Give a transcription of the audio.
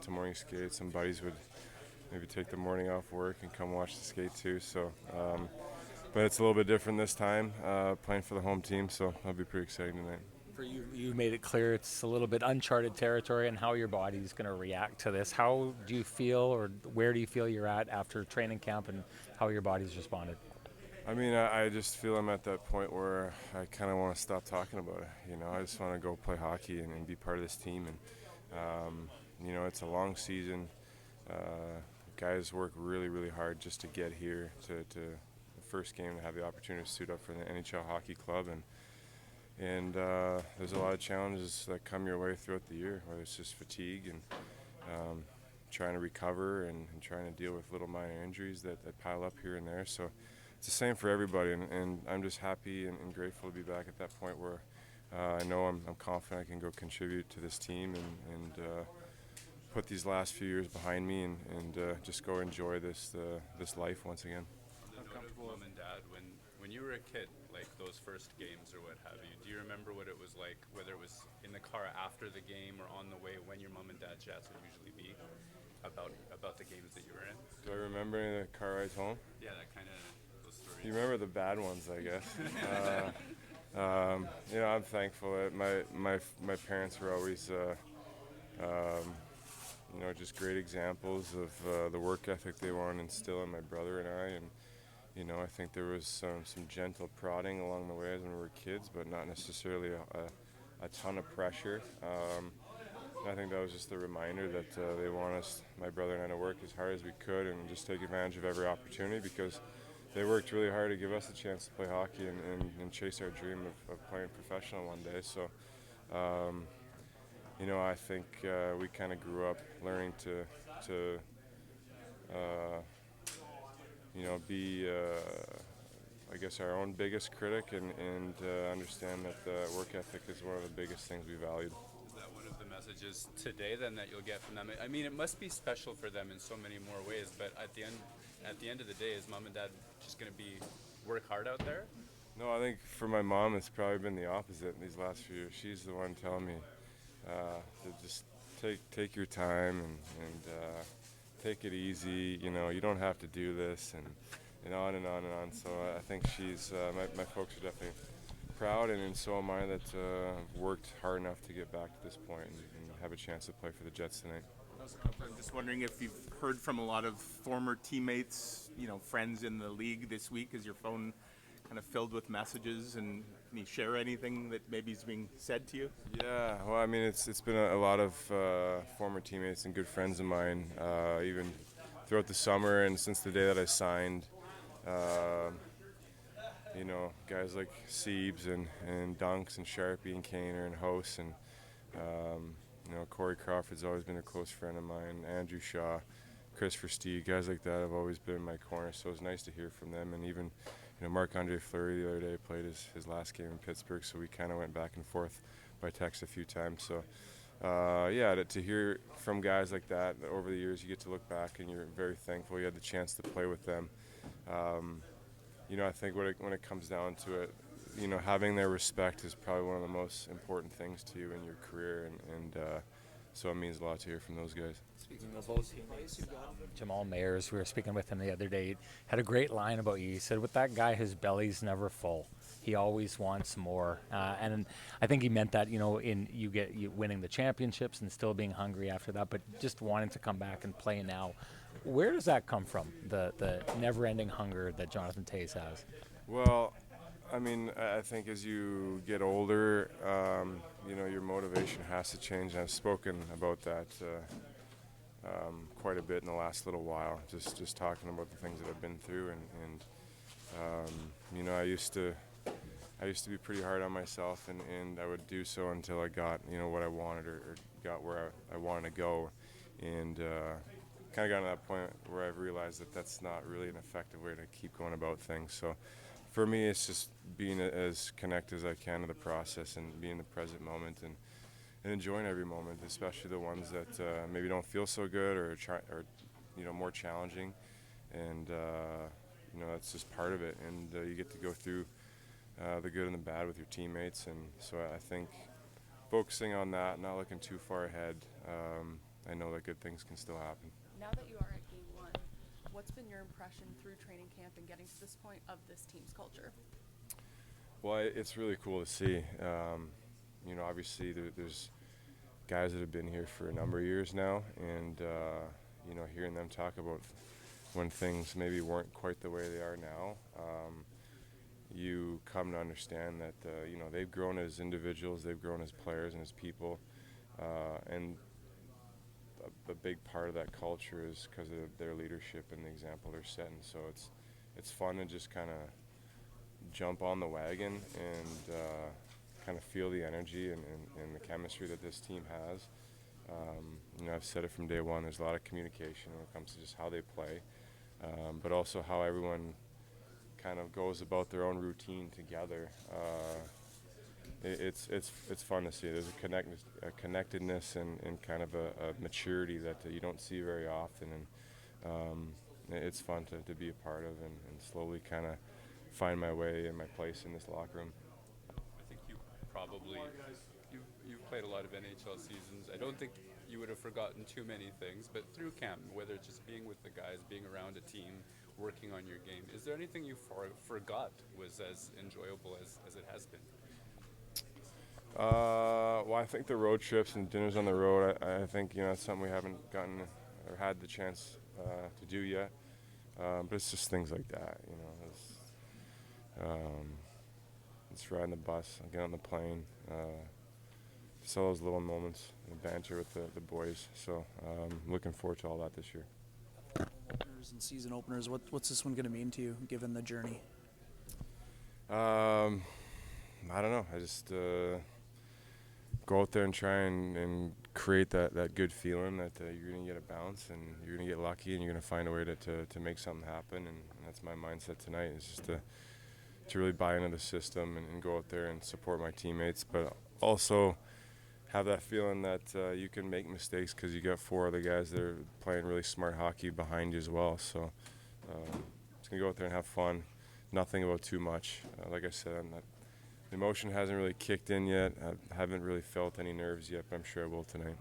to morning skates. Some buddies would maybe take the morning off work and come watch the skate too. So, but it's a little bit different this time, playing for the home team. So that'll be pretty exciting tonight. For you, you made it clear it's a little bit uncharted territory and how your body's going to react to this. How do you feel, or where do you feel you're at after training camp, and how your body's responded? I mean, I just feel I'm at that point where I kind of want to stop talking about it. I just want to go play hockey and be part of this team. And it's a long season. Guys work really, really hard just to get here to the first game, to have the opportunity to suit up for the NHL hockey club. And there's a lot of challenges that come your way throughout the year, whether it's just fatigue and trying to recover and trying to deal with little minor injuries that pile up here and there. So it's the same for everybody, and I'm just happy and grateful to be back at that point where I know I'm confident I can go contribute to this team and put these last few years behind me and just go enjoy this life once again. On the note of mom and dad, when you were a kid, like those first games or what have you, do you remember what it was like, whether it was in the car after the game or on the way, when your mom and dad chats would usually be about the games that you were in? Do I remember any of the car rides home? Yeah, that kind of, those stories. You remember the bad ones, I guess. I'm thankful that my parents were always just great examples of the work ethic they want to instill in my brother and I. And I think there was some gentle prodding along the way as when we were kids, but not necessarily a ton of pressure. I think that was just a reminder that they want us, my brother and I, to work as hard as we could and just take advantage of every opportunity, because they worked really hard to give us a chance to play hockey and chase our dream of playing professional one day. So, I think we kind of grew up learning to be, I guess, our own biggest critic and understand that work ethic is one of the biggest things we valued. Is that one of the messages today then that you'll get from them? I mean, it must be special for them in so many more ways, but at the end of the day, is mom and dad just going to be work hard out there? No, I think for my mom, it's probably been the opposite in these last few years. She's the one telling me to just take your time and take it easy. You don't have to do this, and on and on and on. So I think she's my folks are definitely proud, and so am I, that worked hard enough to get back to this point and have a chance to play for the Jets tonight. I'm just wondering if you've heard from a lot of former teammates, friends in the league this week. Is your phone kind of filled with messages, and can you share anything that maybe is being said to you? Yeah, well, I mean, it's been a lot of former teammates and good friends of mine, even throughout the summer and since the day that I signed. Guys like Siebes and Dunks and Sharpie and Kaner and House and Corey Crawford's always been a close friend of mine. Andrew Shaw, Christopher Steed, guys like that have always been in my corner. So it's nice to hear from them. And even Marc-Andre Fleury the other day played his last game in Pittsburgh, so we kind of went back and forth by text a few times. So to hear from guys like that over the years, you get to look back and you're very thankful you had the chance to play with them. I think when it comes down to it, having their respect is probably one of the most important things to you in your career, and so it means a lot to hear from those guys. Speaking of those teammates, Jamal Mayers, we were speaking with him the other day, had a great line about you. He said, with that guy, his belly's never full. He always wants more. And I think he meant that, in you winning the championships and still being hungry after that, but just wanting to come back and play now. Where does that come from, the never-ending hunger that Jonathan Toews has? Well, I mean, I think as you get older, your motivation has to change. I've spoken about that quite a bit in the last little while, just talking about the things that I've been through, and I used to be pretty hard on myself, and I would do so until I got what I wanted or got where I wanted to go, and kind of got to that point where I've realized that that's not really an effective way to keep going about things. So for me, it's just being as connected as I can to the process and being in the present moment and enjoying every moment, especially the ones that maybe don't feel so good or more challenging. And that's just part of it. And you get to go through the good and the bad with your teammates. And so I think focusing on that, not looking too far ahead, I know that good things can still happen. Now that you are at game one, what's been your impression through training camp and getting to this point of this team's culture? Well, it's really cool to see. Obviously there's guys that have been here for a number of years now, and hearing them talk about when things maybe weren't quite the way they are now, you come to understand that they've grown as individuals, they've grown as players and as people, and a big part of that culture is because of their leadership and the example they're setting. So it's fun to just kind of jump on the wagon and kind of feel the energy and the chemistry that this team has. I've said it from day one, there's a lot of communication when it comes to just how they play, but also how everyone kind of goes about their own routine together. It's fun to see. There's a connectedness and kind of a maturity that you don't see very often, and it's fun to be a part of and slowly kind of find my way and my place in this locker room. I think you've played a lot of NHL seasons. I don't think you would have forgotten too many things, but through camp, whether it's just being with the guys, being around a team, working on your game, is there anything you forgot was as enjoyable as it has been? Well, I think the road trips and dinners on the road, I think it's something we haven't gotten or had the chance to do yet. But it's just things like that, It's riding the bus, getting on the plane, just all those little moments, and banter with the boys. So looking forward to all that this year. Openers and season openers, what's this one going to mean to you, given the journey? I don't know. I just go out there and try and create that good feeling that you're going to get a bounce and you're going to get lucky and you're going to find a way to make something happen. And that's my mindset tonight, is just to really buy into the system and go out there and support my teammates, but also have that feeling that you can make mistakes because you got four other guys that are playing really smart hockey behind you as well. So just going to go out there and have fun. Nothing about too much. Like I said, the emotion hasn't really kicked in yet. I haven't really felt any nerves yet, but I'm sure I will tonight.